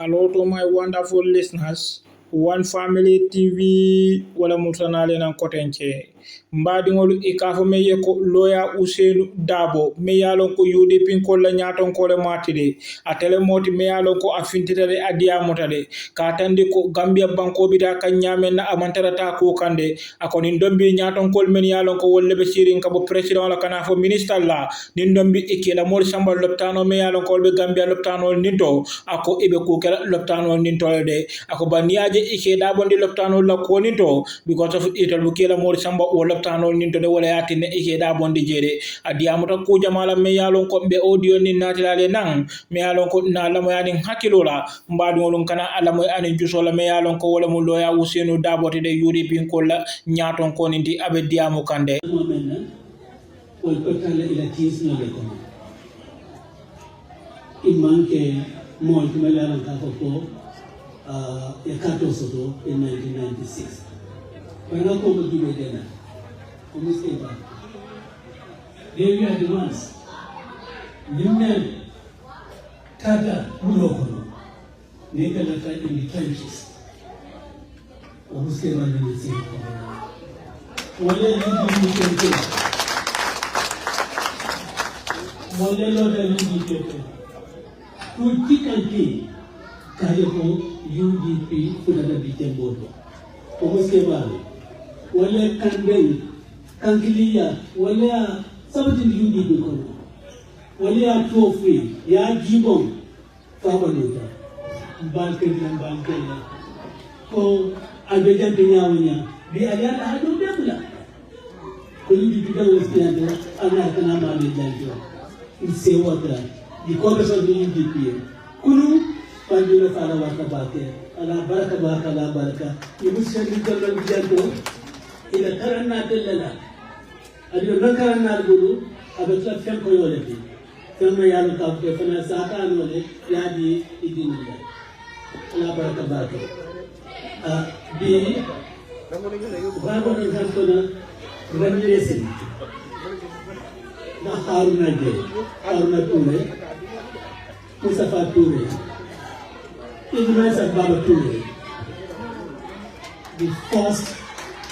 Hello to my wonderful listeners. One Family TV wala mutanale nan kotenche. Mbadi ngolu ikafo me yeko lawyer Ousainou Darboe me yalon ko UDP ko la nyaton ko le matide atele moti me yalon ko afintitale adia motade ka tandi ko Gambia banko bita kan nyame na amantara ta ko kande akoni ndombi nyaton ko men yalon ko wolle be sirin ka bo president wala kana fo minister la ni ndombi ikela mol sambal loptano me yalon ko be Gambia loptano ninto ako ibe ko kala loptano ninto de ako baniaje ike da bondi loptano la ko ninto because of itel bu kela mol samba o loptano ninto de wala yatine ike da bondi jere adiamuta ko jamala me yalon ko be audio ni natilale nan me yalon ko na la mo yani hakilola mbadu ngolon kana ala mo ani jusola me yalon ko wala mo loya Ousainou Darboe de yuri bin ko la nyaton ko ninti abe diamu kande o portale ila tisno le ko imanke mo ko me yalan ka ko e kato soto in 1996 wana ko mo dibe dena ko muskeba they were the ones nimne tata muloko ne kala ta in the trenches ko muskeba ne se ko wale ni di wale lo da ni di to tikanki kaya ko UDP kuna da bitembo ko muskeba wale kanben kangilia wale sabati UDP ko wale ya tofi ya jibon fawaluta banke ko abejan pinyawnya di ayat hadu debla ko UDP da wasiya ana kana mali janjo ise wata di ko so di UDP kunu pandira fara wata bate ala baraka ibu sedi dollar janto ila karanna dellala adio nakaranna gudu abetla fen ko yoleti kama yalla ka ko fana saka anole yadi idinilla ala baraka bi babo ni hantona ramilesi na haruna ture Mustafa Ture Ignorance of Baba Ture, the first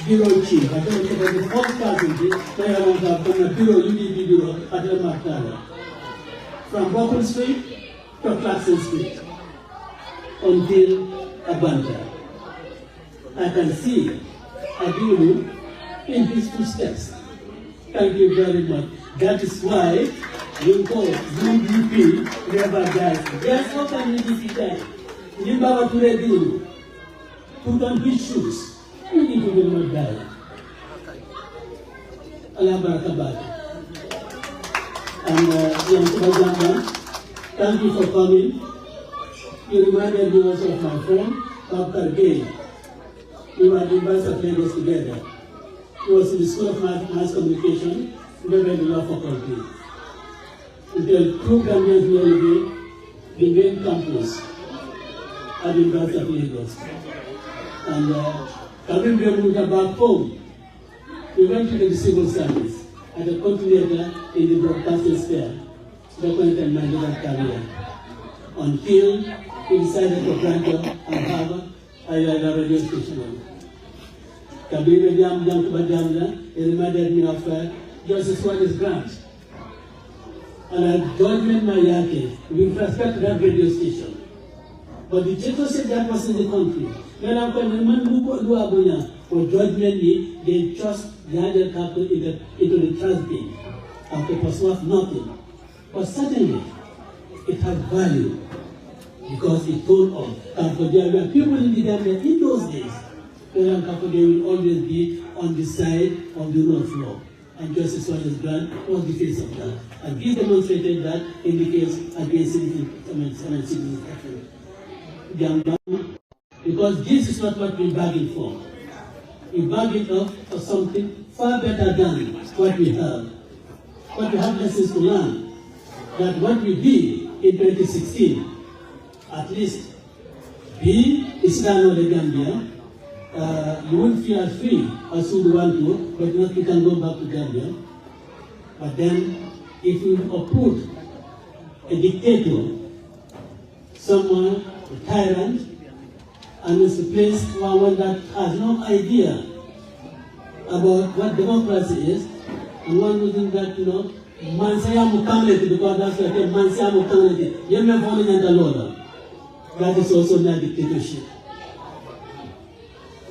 bureau chief, I don't know the first person from the bureau, UDP bureau, at the Martala. From Bokun Street to Claxon Street until Abanta. I can see Abiru in his footsteps. Thank you very much. That is why we call UDP never dies. Yes, how can UDP die? Nimba Ture do put on his shoes. UDP will not die. Allah Barakabad. And Young Kubajanga, thank you for coming. You reminded me also of my friend, Dr. Gay. We were at the University of Lagos together. He was in the School of Mass Communication, never in the law faculty. Until two Gambians nearly the main campus at the University of Lagos. And coming back home, we went to the civil service at the Continental in the broadcasting sphere, documented my legal career, until he decided to grant and have a radio station. Kabir Jam it reminded me of Justice Wallace Grant. And I judgment my yake with respect to that radio station. But the judge said that was in the country. When I come, the man who do abuya for judgment me, they trust the other couple into the trust bin. And it was worth nothing. But certainly, it had value because it told us that there were people in the Gambia in those days. They will always be on the side of the rule of law. And Justice Wallace Grant was the face of that. And he demonstrated that in the case against citizens. Because this is not what we bargained for. We bargained for something far better than what we have. But we have lessons to learn. That what we did in 2016, at least be Islam the Gambia, you won't feel free as you want to, but not you can go back to Gambia. But then, if you uproot a dictator, someone a tyrant, and it's a place one that has no idea about what democracy is, and one who thinks that, Mansayamu Kamlet, because that's what Mansayamu Kamlet, Yemen falling at the Lord. That is also not dictatorship.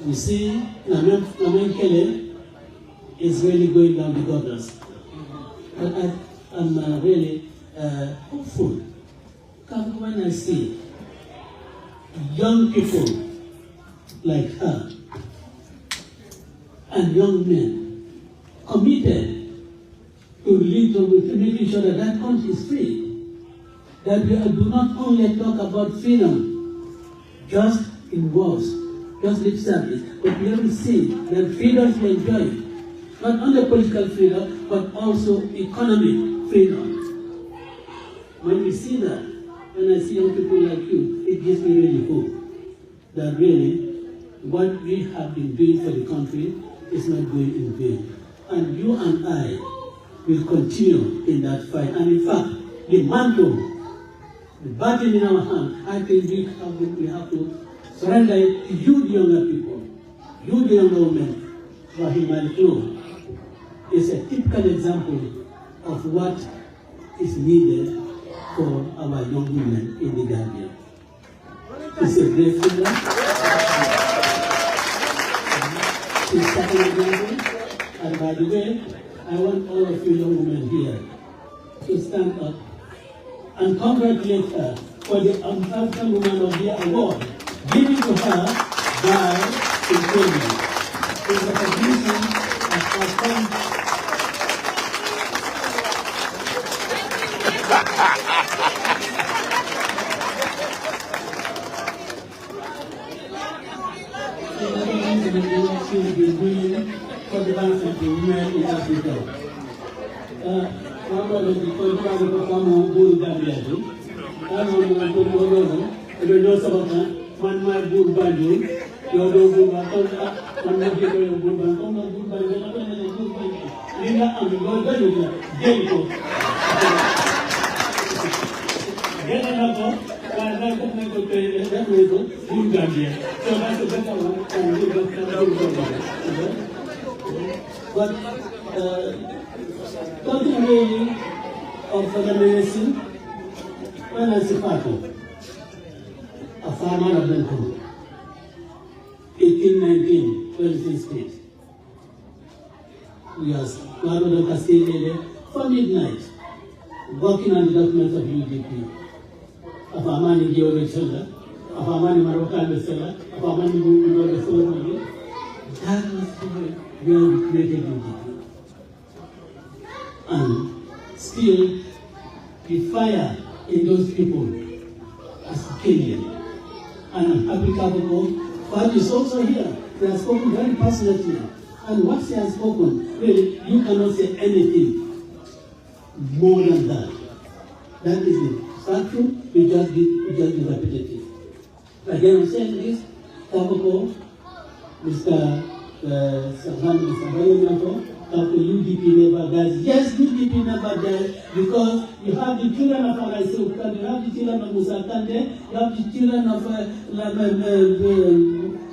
We see Namen Kele is really going down the gutters. But I'm really hopeful. When I see young people like her and young men committed to making sure that that country is free. That we do not only talk about freedom just in words, just lip service, but we have to see that freedom we enjoy, not only political freedom, but also economic freedom. When we see that, when I see young people like you, it gives me really hope that really what we have been doing for the country is not going in vain. And you and I will continue in that fight. And in fact, the mantle, the burden in our hand, I think we have to surrender it to you, the younger people, you, the younger women. Rahim al-Klo is a typical example of what is needed for our young women in the Gambia. It's a great freedom. She's starting a Gambia. And by the way, I want all of you young women here to stand up and congratulate her for the African Woman of the Year award given to her by the Gambian. It's a recognition of our country. She's been doing for the benefit of women in Africa. I'm going to become good Gambian. I'm going to go if you know some of that, man, my good banjo, you're the good banjo, man, my good banjo, I'm not good banjo, I'm not good banjo. Linda, I'm going to go get it. Get another, and I'm going to pay that way, good Gambian. So that's a better one, and good Gambian. But, talking really of federalism, when I see Paco, a farmer of Benton, 1819, 26 State. We are Darboe Castile for midnight, working on the documents of UDP. A farmer in Georgia Seller, a farmer in Moroccan Seller, a farmer in Google Seller. That was where we created UDP. And still, the fire in those people is killing. And applicable, but is also here. They have spoken very passionately. And what she has spoken, really, you cannot say anything more than that. That is it. Factual, we just be repetitive. Again, I'm saying this, Tabako, Mr. Mr. After UDP never dies. Yes, UDP never dies because you have the children of Ousainou, you have the children of Musa Kande, you have the children of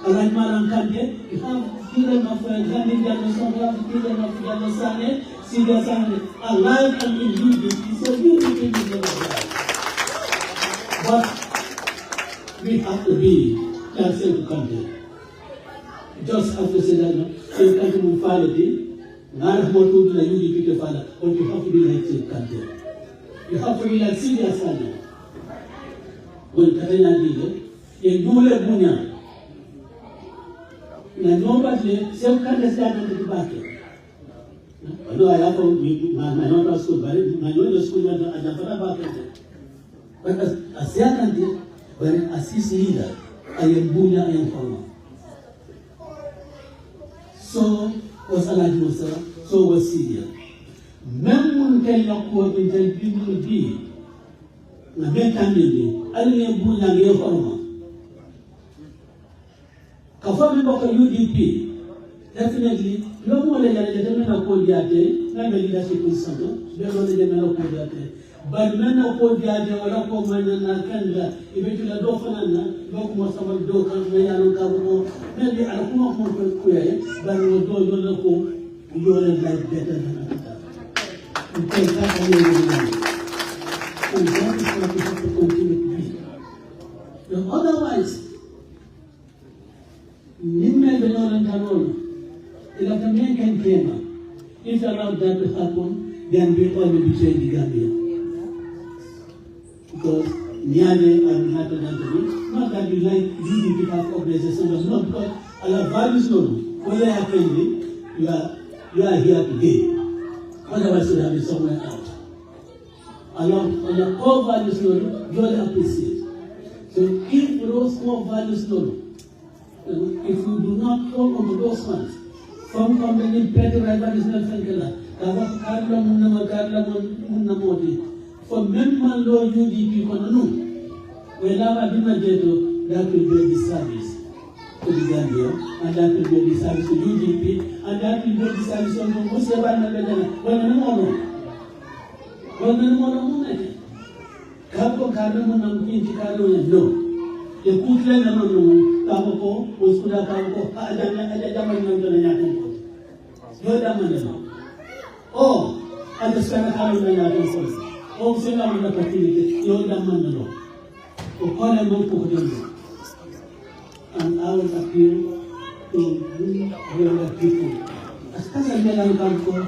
Alajmaran Kande, you have the children of Gambian, you have the children of Yanosane, Sida Sane, alive and in UDP. So UDP will never die. But we have to be that same country. Just have to say that same country will follow it. Not more to the UDP father, but you have to be like the country. You have to be like Syria Sana. When Katana did it, in Dule Bunya, nobody, same country stand on the back. I know I have my normal school, but my normal school went to Adapara. But as a country, when as his leader, I am Bunya, I am Fama. So was Alhaji Musa, so was Syria. Même when tell your court in tell people be, na make family, I am Bunya, I am Fama. Kafa member of UDP, definitely, no more than the gentleman of Kodiate, not the leadership in Santo, they don't the gentleman of Kodiate. but men of all the idea or up man and Canada, eventually a Dofana, Dokumo, Dokan, Mayan, Cabo, maybe I come up with queer, but we will do local, you are like better than that. You can have a little. And that is what we have to continue to be. But otherwise, Nimme Benoran Tanon, if the American came, if allowed that to happen, then we all will betray the Gambia. Because Niane and Nathan, not that we like UDP have organizations, not because our values no. When they are friendly, you are here today. Otherwise, you have been somewhere else. On the core values no, you will appreciate. So if those core values no, if you do not go on those ones, from company petty values not Fankala, Carla Munamoti. For member law UDP Kononu, whenever Dimajeto, that will be a disservice to the Gambia, and that will be a disservice to UDP, and that will be a disservice to Musabana Bedana, when no more. Capo Cardamonam Inticado, no. The Kutlan and Tabaco, Usura Tabaco, Adamanan, no Daman. Oh, I just can't have a also, I'm not a critic, you're the man. For all I'm not for them. And I will appeal to real people. As far as I come for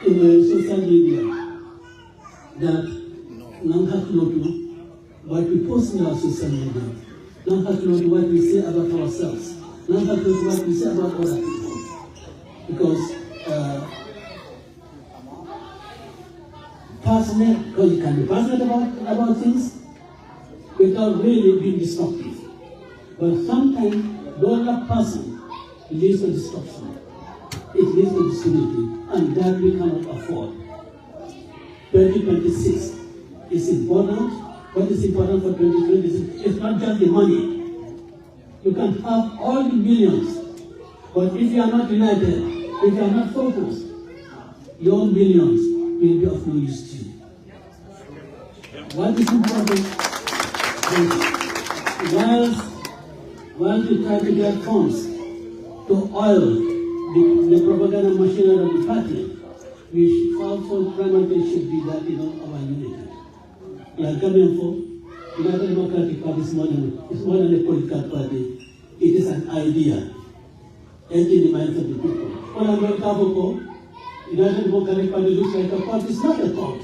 in the social media, that none have to know what we post in our social media, none have to know what we say about ourselves, none have to know what we say about other people. Because passionate, because you can be passionate about things without really being destructive. But sometimes, that passion leads to destruction. It leads to disunity, and that we cannot afford. 2026 is important. What is important for 2026? It's not just the money. You can have all the millions, but if you are not united, if you are not focused, your millions will be of no use to you. What is important is once you try to get funds to oil the propaganda machinery of the party, we should also primarily should be that our unity. Like Gambian for United Democratic Party is more than a political party. It is an idea entering the minds of the people. When I'm going to United Democratic Party looks like a party. It's not a thought.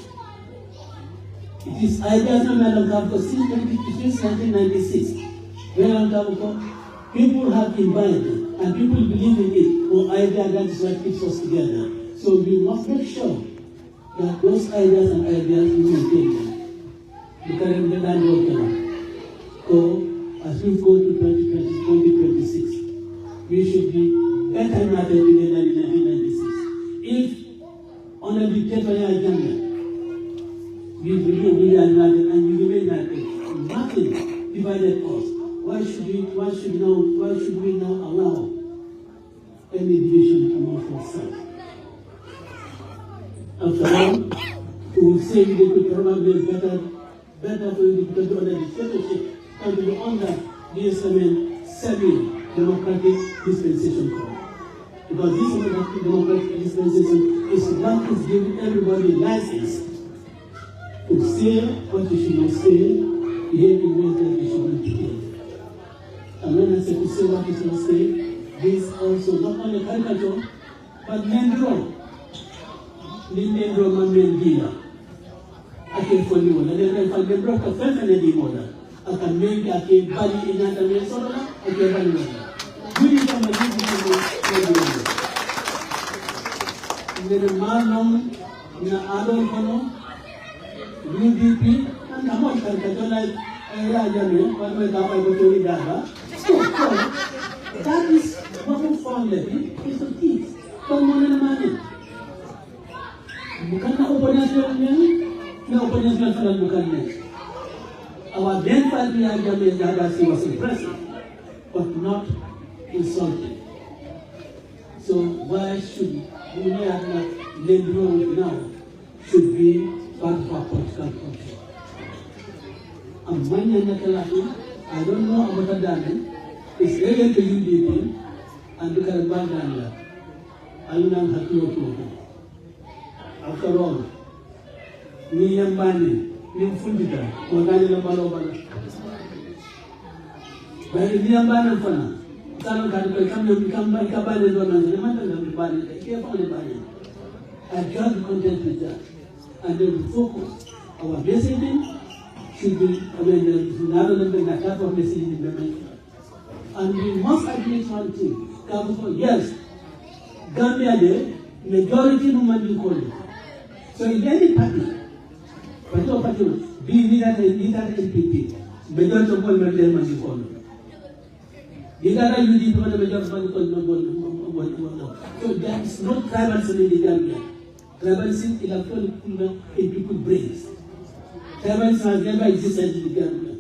It is ideas of Melanchthon since 1996. Melanchthon, people have imbibed and people believe in it. Or idea that is what keeps us together. So we must make sure that those ideas and ideas we maintain them. Because in the land of so as we go to 2026, we should be better united today than in 1996. If on a dictatorial agenda, we really united and we remain united, nothing divided us. Why should we now allow any division among ourselves? After all, we will say it could probably better for you because under the dictatorship and to be under the semi-democratic dispensation code. Because this democratic dispensation is what is giving everybody license to say what you should not say, behave in ways that you should not behave. And when I say to say what you should not say, this also not only caricature, but men Nindro Mandela. I can for you, and then I can broke a family mother. I can make a body in another Minnesota, I can buy one. We need to make a man, Adon Kono, UDP, and I'm not going to like that is what we found is a thief. Come on in the money. Bukan na opponents na bukan next. Our then party that she was impressive, but not insulting. So why should we not let go now? Should be part of our political culture. And when you're not I don't know about that. It's really the UDP and the Carabana. I don't have to. After all, ni Yambani, ni Fundita, Magani Lamalobana. But in Yambana Fana, Sana can come by Cabana and the matter of the body, they gave on the body. I got content with that. And then we focus. Our messaging should be, rather than the type of messaging in the mention. And we must admit one thing. Yes, Gambia Day, majority women will call it. So in any party, be leader NPP, majority of women will call it. Either you did what the majority of so there is no tribalism in the Gambia. Tribalism is electoral in people's brains. Tribalism has never existed in the Gambia.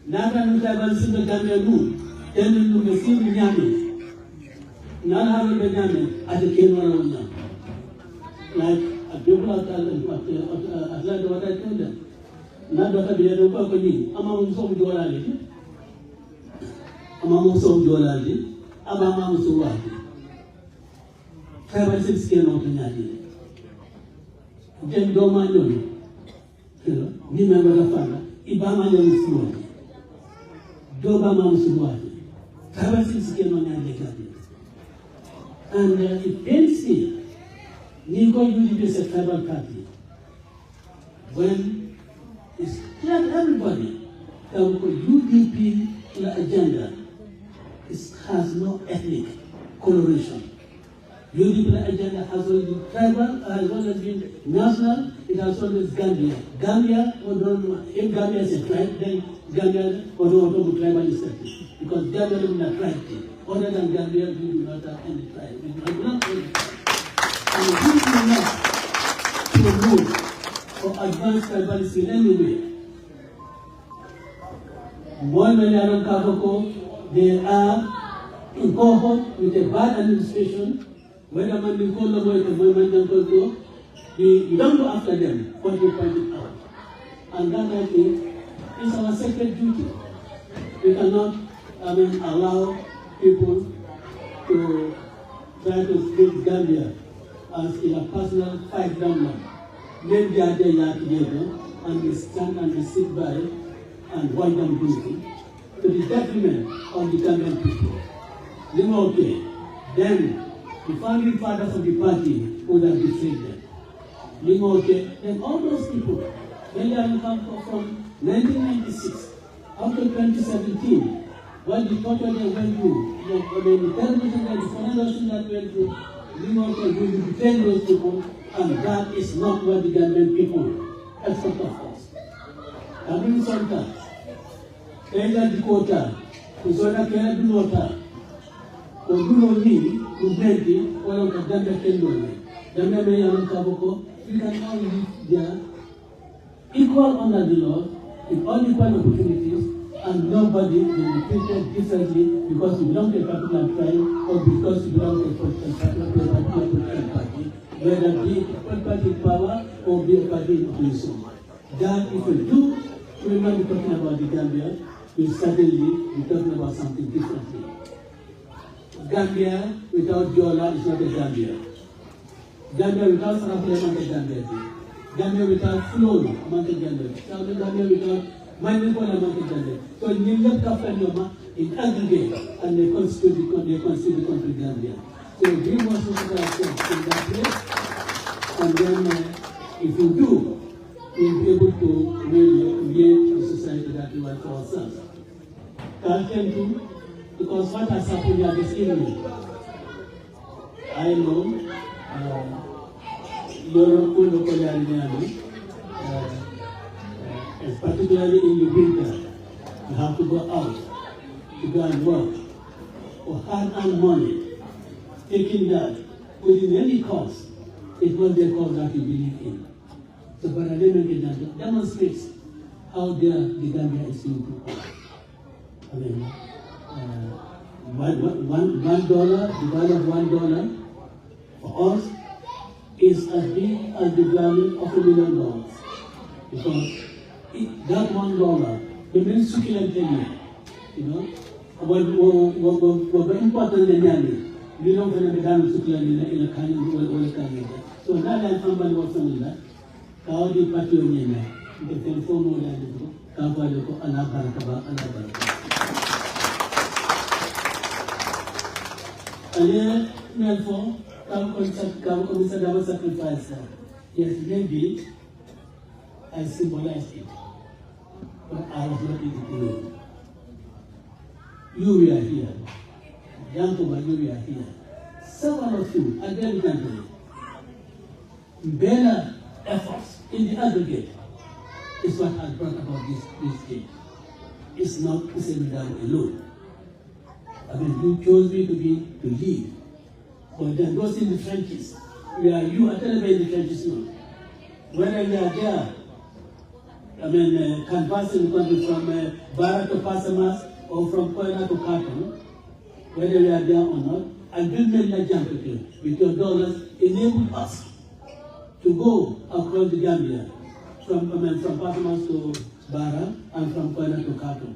Now that tribalism in the Gambia, then you will see the Yami. Now have the Yami at the Kenwana. Like people at Atlanta, what I told them. Not that I be able to be among some duality. Among some duality, among Suwati. Tribalism cannot be added. Then Domano, remember the father, Ibama is Suwati. Dobama Suwati. Tribalism cannot be added. And if NC, Nico UDP is a tribal party, when it's clear to everybody that UDP agenda has no ethnic coloration. UDP agenda has always been tribal, has always been national, it has always Gambia. Gambia, if Gambia is a tribe, then Gambia or no tribal is status. Because Gambia is not a tribe. Other than Gambia, we do not have any tribe. We do not have any tribe. And we do not promote or advance tribalism in any way. One Malayalam Kavako, they are in cohort with a bad administration. Whether man will call them or the man we don't go after them, but we point it out. And that, I think, is our sacred duty. We cannot, allow people to try to treat Gambia as in a personal fight ground. Maybe they are there together, and we stand and we sit by and watch them do it to the detriment of the Gambian people. Okay. Then the founding fathers of the party would have betrayed them. Okay. Then all those people, when they have come from 1996 up to 2017, what the torture they went through, the terrorism and the financial that went through, okay, we will defend those people, and that is not what the Gambian people expect of us. Having said that, Ella Dakota, Uzona Kena Dunota, Odunoni, Ubenti, one of the Gambia Kendoni, Gambia Mayan Kaboko, we can all live there, equal under the law, with all equal opportunities, and nobody will be treated differently because you belong to a particular tribe or because you belong to a political party, whether be a party in power or be a party in opposition. That if we do, we will not be talking about the Gambia, we will certainly be talking about something differently. Gambia without Jola is not a Gambia. Gambia without Sarafle is not a Gambia. Gambia without Flow is not a Gambia. Gambia without Mine so you look after Yoma in aggregate and they constitute the country Gambia. So we must look at ourselves in that place, and then if we do, we'll be able to really create a society that we want for ourselves. Can't do, because what has happened here this evening, I know Europe, particularly in the winter, you have to go out to go and work for hard-earned money. Taking that within any cause, it was the cause that you believe in. So, but I didn't demonstrates how the Gambia is being prepared. I mean, $1, the value of $1 for us is as big as the value of $1 million. Because that $1, the main succulent thing, you know, what important than that, we don't want to be done succulent in a kind of so now that somebody was on that, how do you put your name? The telephone more than you go, Anabarakaba. And then, therefore, come sacrifice. Yes, maybe I symbolized it, but I was not in the room. You were here. Young people, you were here. Several of you, again, better efforts in the aggregate is what has brought about this day. It's not Ousainou alone. I mean, you chose me to lead. But then those in the trenches, you are in the trenches now. Whether we are there, I mean, canvassing from Bara to Pasamas or from Koina to Khartoum, whether we are there or not, and build a jump with your dollars enable us to go across the Gambia, from Pasamas to Bara and from Koina to Khartoum.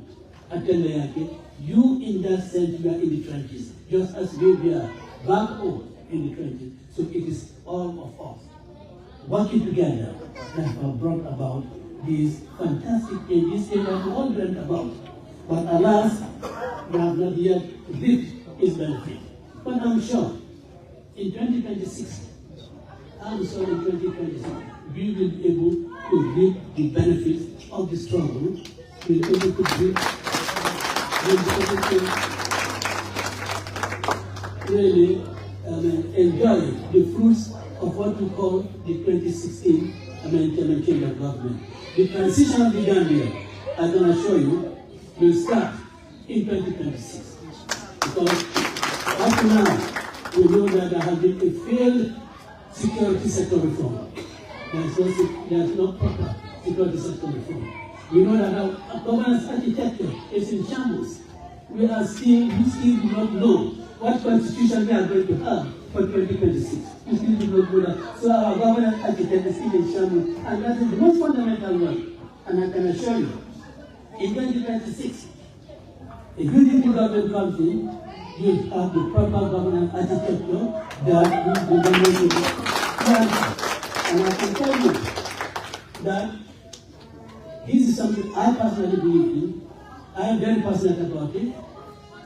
I tell you, you in that sense, you are in the trenches, just as we are back home in the trenches. So it is all of us working together that have brought about these fantastic changes that we all dreamt about. But alas, we have not yet reaped its benefit. But I'm sure in 2026, I'm sure in 2026, we will be able to reap the benefits of the struggle. We'll be able to reap, really enjoy the fruits of what we call the 2016 change of government. The transition of the Gambia, I can assure you, will start in 2026. Because up to now, we know that there has been a failed security sector reform. There's no proper security sector reform. We know that our governance architecture is in shambles. We still do not know what constitution we are going to have for 2026. We still do not know that. So our governance architecture is still in shambles. And that is the most fundamental one. And I can assure you, in 2026, if you think the government comes in, you have the proper governance architecture that the government will be. And I can tell you that this is something I personally believe in. I am very passionate about it.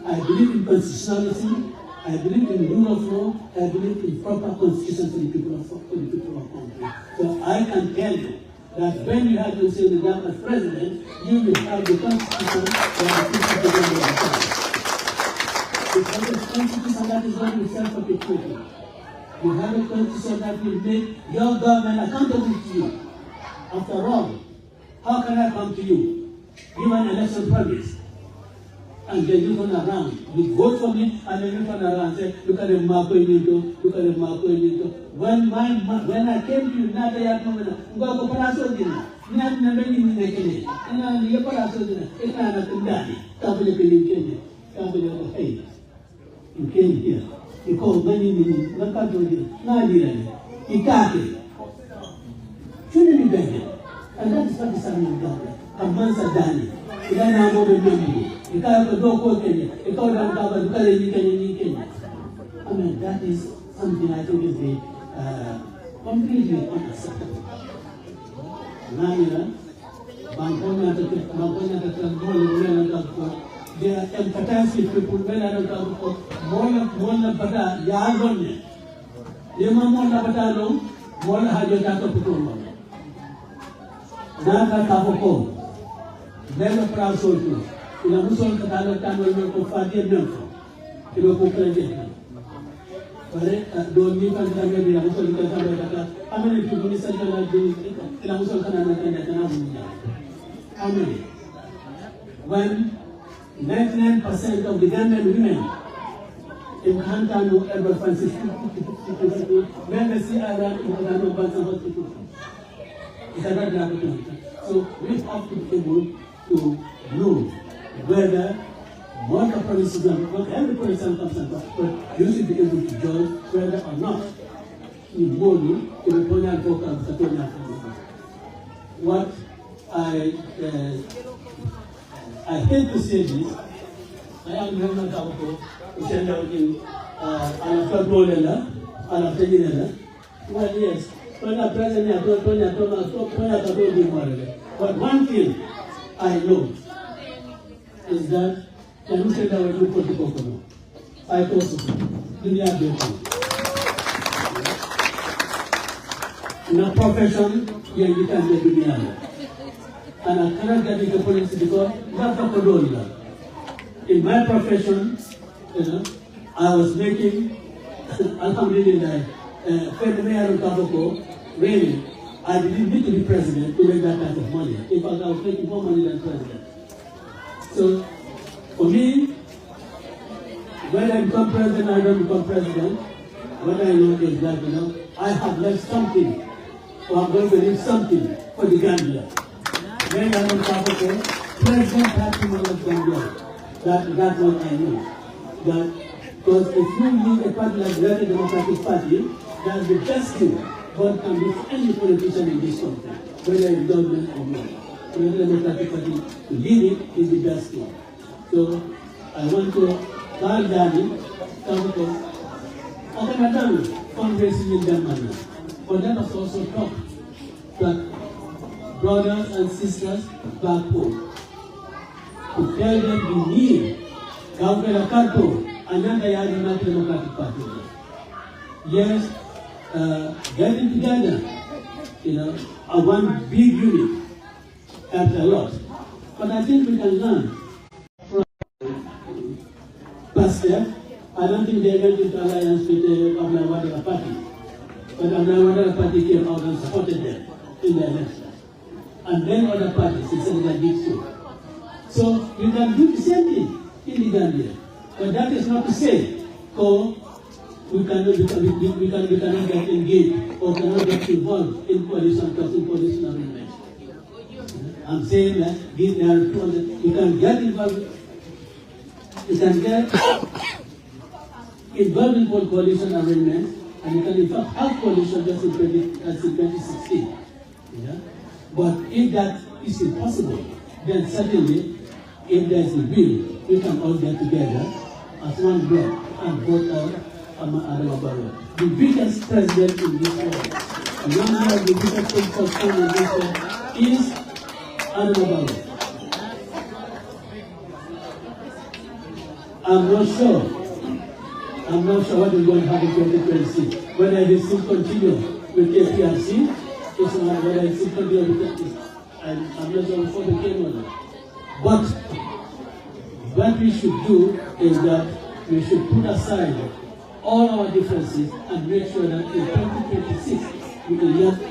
I believe in constitutionalism. I believe in rule of law. I believe in proper constitution for the people of country. So I can tell you that when you have to say the as president, you will have the constitution that the people of the Because the constitution that is not self-perpetuating. You have a constitution that will make your government accountable to you. After all, how can I come to you, give an election promise, and then you turn around, you vote for me, and then you turn around and say, look at the Marco Inito, look at the Marco Inito. When I came to you, not the Yakumana, go for Parasodina, not the Menin Nekene, and I'm the Parasodina, it's not a Kundani, Catholic in Kenya, Catholic of Faith. You came here, you called many minutes, not Catholic, not Irani, Ikake. Shouldn't be better. And that is what is happening in Ghana. Kamansa Dani. Ila na mo be mendi. Ika ko do ko Kenya. Ika ko da ka ba Kenya. I mean, that is something I think is completely unacceptable. Namira, Bankonya they are empathized with people when I don't talk Mona Bata, Yagonne. Yama Mona Batalo, Mona Hajota Putumo. Naka Kapoko, then a proud soldier. In a Muslim Katana Tamil of Fatih Memphis, in a Kuka. But don't need to tell me a Muslim Katana. How many people is in a Muslim Katana? How many? When 99% of the Gambian women in Kantano ever Francis, when they see Iran in Kantano Bansa Hospital. It's a very opportunity. So we have to be able to know whether what the promises are, not every promise comes and but you should be able to judge whether or not What I hate to say this, I am not going to send out in well, yes, but one thing I know is that I in a profession, you can get dunia. And I cannot get into politics because not for Kodola. In my profession, I was making, alhamdulillah, really, I didn't need to be president to make that kind of money. In fact, I was making more money than president. So, for me, when I become president, I don't become president. What I know is that, I have left something, or I'm going to leave something for the Gambia. When I was president had to manage Gambia. That's what I know. That because if you leave a party like the United Democratic Party, that's the best thing God can do for any politician in this country, whether it's government or not. The United Democratic Party to lead it is the best thing. So I want to tell Danny, I can done fundraising in Germany. But let us also talk that brothers and sisters back home to tell them we need Gaukela Karpo, another United Democratic Party. Yes, getting together, a one big unit helps a lot. But I think we can learn from Pastor. I don't think they went into alliance with the Abnawadala Party. But Abnawadala Party came out and supported them in the election. And then other parties in Senegal did so. So we can do the same thing in the Gambia. But that is not to say, we cannot get engaged or cannot get involved in coalition arrangements. I'm saying that there are 200, you can get involved, you can get involved in coalition arrangements, and you can in fact have coalition just in 2016. Yeah? But if that is impossible, then certainly, if there is a will, we can all get together as one bloc and vote out Adama, the biggest president in this world. And one of the biggest presidents in this world is Adama. I'm not sure what is going to happen in 2026. Whether they still continue with APRC, whether they still continue with that, I'm not sure before the came on. But what we should do is that we should put aside all our differences and make sure that in 2026 we elect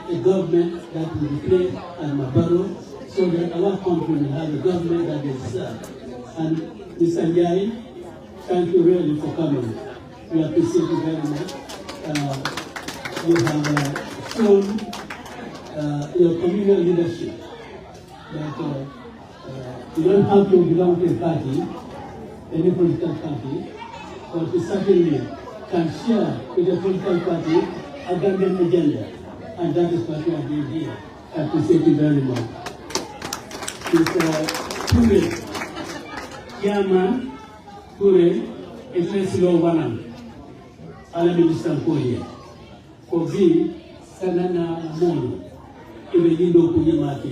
a government that will replace Mabaro so that our country will have a government that will serve. And Mr. Njai, thank you really for coming. We appreciate you very much. You have shown your communal leadership. That you don't have to belong to a party, any political party, but you certainly can share with a political party a Gambian agenda. And that is what we are doing here. I appreciate you very much. It's Ture, Chairman, Ture, Eklesilo Wanam, Alaministan Korea, for being Sanana Mono, Ibelindo Kuyamati.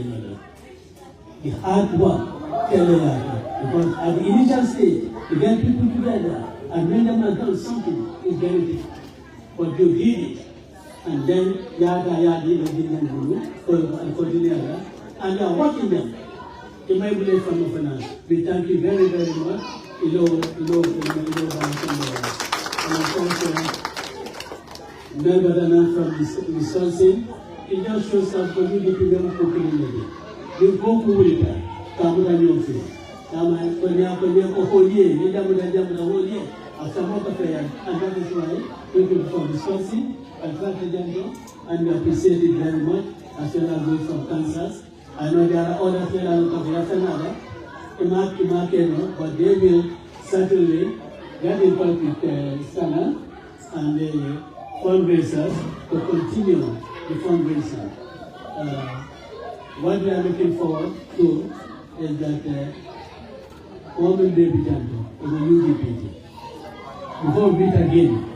The hard work, because at the initial stage, to get people together and make them have done something is very difficult. But you did it, and then and you are watching them. You may believe from the finance. We thank you very, very much. And also, from Wisconsin, it just shows that community people cooking. We go to Wita, Kamuda Yofi. And that is why people from Wisconsin, and we appreciate it very much, as well as those from Kansas. I know there are other fellows of Yasanada, but they will certainly get involved with Sana and fundraisers to continue the fundraising. What we are looking forward to is that woman baby Janto is a UDP. Before we meet again,